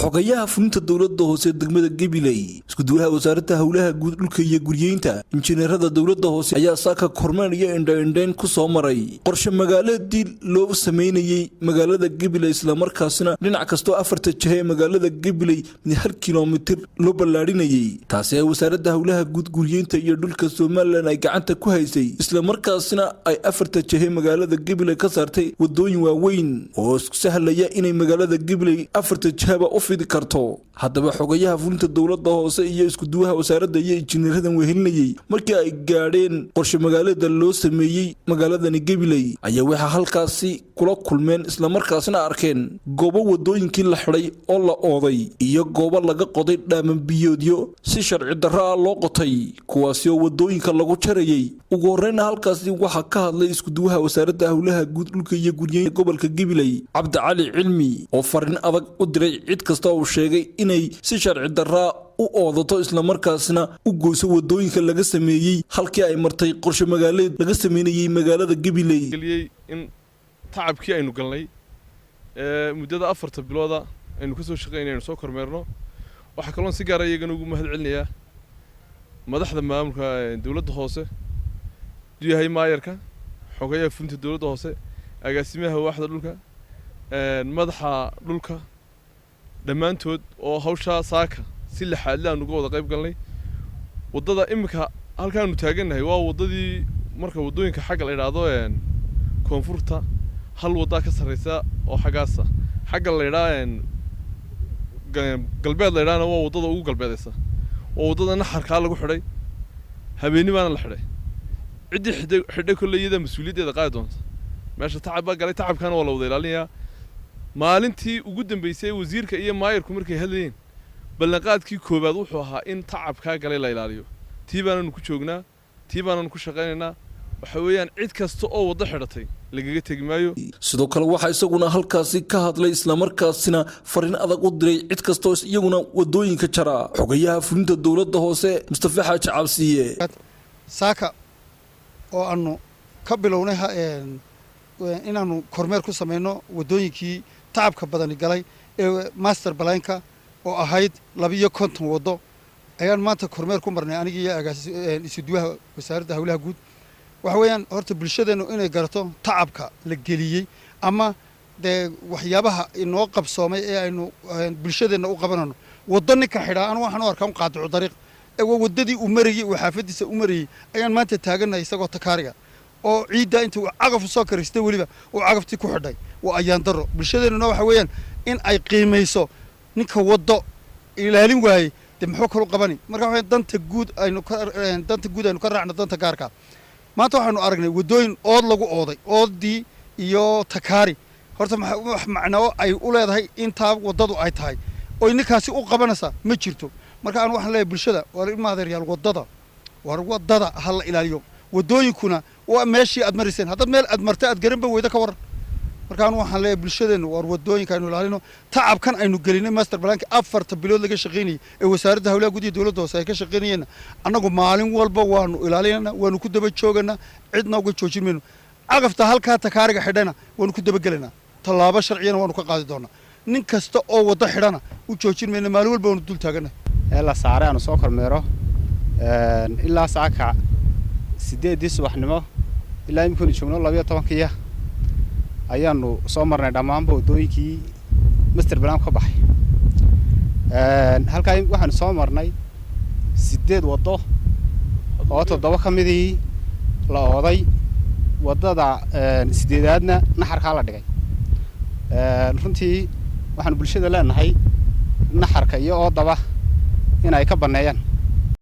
xogayaha fulinta dowladda hoose degmada Gabiley isku duwaha wasaaradda hawlaha guud dhulka iyo guryeynta injineerada dowladda hoose ayaa saaka kormeer iyo indha-indhayn ku soo maray qorshe magaaladii loo sameynayay magaalada Gabiley isla markaasna dhinac kasto afarta jihe ee magaalada Gabiley 1 kiiloomitir loo ballaarinayay taasi ay wasaaradda hawlaha guud guryeynta iyo dhulka Soomaaliland ay gacanta ku haysay isla markaasna ay afarta jihe magaalada Gabiley ka saartay wadooyin waaweyn oo isku sahlaya inay magaalada Gabiley afarta jihaba u fidi karto haddaba xogayaha fulinta dowladda hoose iyo isku duwaha wasaaradda iyo injineeradan wehelinayay markii ay gaadheen qorshe magaalada loo sameeyay magaaladani Gabiley ayaa waxa halkaasi kula kulmeen isla markaasna arkeen goobo wadooyinkii la xiray oo la ooday iyo goobo laga qoday dhaaman biyoodyo si sharci darro ah loo qotay kuwaasi oo wadooyinka lagu jarayay ugu horreynna halkaasi waxa ka hadlay isku duwaha wasaaradda hawlaha guud dhulka iyo guryeynta gobolka Gabiley Cabdi Cali Cilmi oo farin adag u diray cid kasta oo sheegay inay si sharci darro u oodato isla markaasna u gooso wadooyinka laga sameeyay halkii ay martay qorshe magaalada laga sameeyay magaalada Gabiley in tacabkii aynu galnay muddada 4 bilooda aynu ka soo shaqeynayno soo kormeerno waxa kale oo si gaar ah iyagana ugu mahad celinayaa madaxda maamulka dowladda hoose diyahay maayarka xogayaha fulinta dowladda hoose agaasimaha waaxda dhulka madaxa dhulka dhammaantood oo hawsha saaka si laxaad aan uga wada qayb galnay wadada imika halkaanu taaganahay waa wadadii marka wadooyinka xagga la yiraahdo koonfurta hal wada ka sareysa oo xagaasa xagga la yiraahdo galbeed la yiraahdo waa wadada ugu galbeedaysa oo wadada naxarka lagu xidhay habeenimo la xidhay cidii xidhay kulleeyada mas'uuliyadda qaadi doonta meesha tacab galay tacabkan waa la wada ilaalinayaa maalintii ugu dambeysay wasiirka iyo maayarku markay hadlayeen ballanqaadkii koobaad wuxuu ahaa in tacabka galay la ilaaliyo tiibaananu ku joognaa tiibaananu ku shaqeynaynaa waxa weeyaan cid kasta oo wada xidhatay lagaga tagi maayo sidoo kale waxa isaguna halkaasi ka hadlay isla markaasina farin adag u diray cid kasta oo iyaguna wadooyinka jara xogayaha fulinta dowladda hoose Mustafa Xaaji Cabsiye saaka oo aanu ka bilownay inaanu kormeer ku sameeyno wadooyinkii tacabka badan galay ee master plan-ka oo ahayd 250 wado ayaan maanta kormeer ku marnay aniga iyo isuduwaha wasaaradda hawlaha guud waxa weeyaan horta bulshadeenu inay garato tacabka la geliyay ama waxyaabaha inoo qabsoomay ee aynu bulshadeena u qabanano wado ninka xidhaa aan waxaan u arkaa qaadico dariiq ee wadadii u marayay oo xaafadiisa u marayay ayaan maanta taaganahay isagoo takaariga oo ciida intuu cagaf soo karistay waliba oo cagaftii ku xidhay waa ayaan daro bulshadeenu waxa weeyaan in ay qiimeyso ninka wado ilaalin waayay muxuu kala qabani marka waxa danta guud aynu ka raacno danta gaarka maanta waxaanu aragnay wadooyin ood lagu ooday oodii iyo takaari horta wax macnaa ay u leedahay inta wadadu ay tahay oo ninkaasi u qabanaysa ma jirto marka aan waxaan leeyahay bulshada waa in maadeeryaal wadada hal ilaaliyo wadooyinkuna waa meeshii aad mariseen hadda meel aad martay aad garan ba weyda ka waran markaan waxaan leeyahay bulshadeenu war wadooyinka aynu ilaalino tacabkan aynu gelinay master plan-ka 4 bilood laga shaqeynay ee wasaaradda hawlaha guud iyo dowladda hoose ay ka shaqeynayeen annagu maalin walba waanu ilaalinayna waanu ku daba joogana cidna uga joojin mayno cagafta halka takaariga xidhana waanu ku daba galanaa talaabo sharciyana waanu ka qaadi doonaa nin kasta oo wada xidhana u joojin mayno maalin walba waanu dul taagana la saaray aanu soo kormeero ilaa saaka 8 subaxnimo ilaa imkanu joogno 12 ayaanu soo marnay dhammaan wadooyinkii master plan ka baxay halka waxaan soo marnay 8 wado oo 7 kamidii la ooday wadada 8aadna naxarka la dhigay runtii waxaan bulshada leenahay naxarka iyo oodaba in ay ka baneeyaan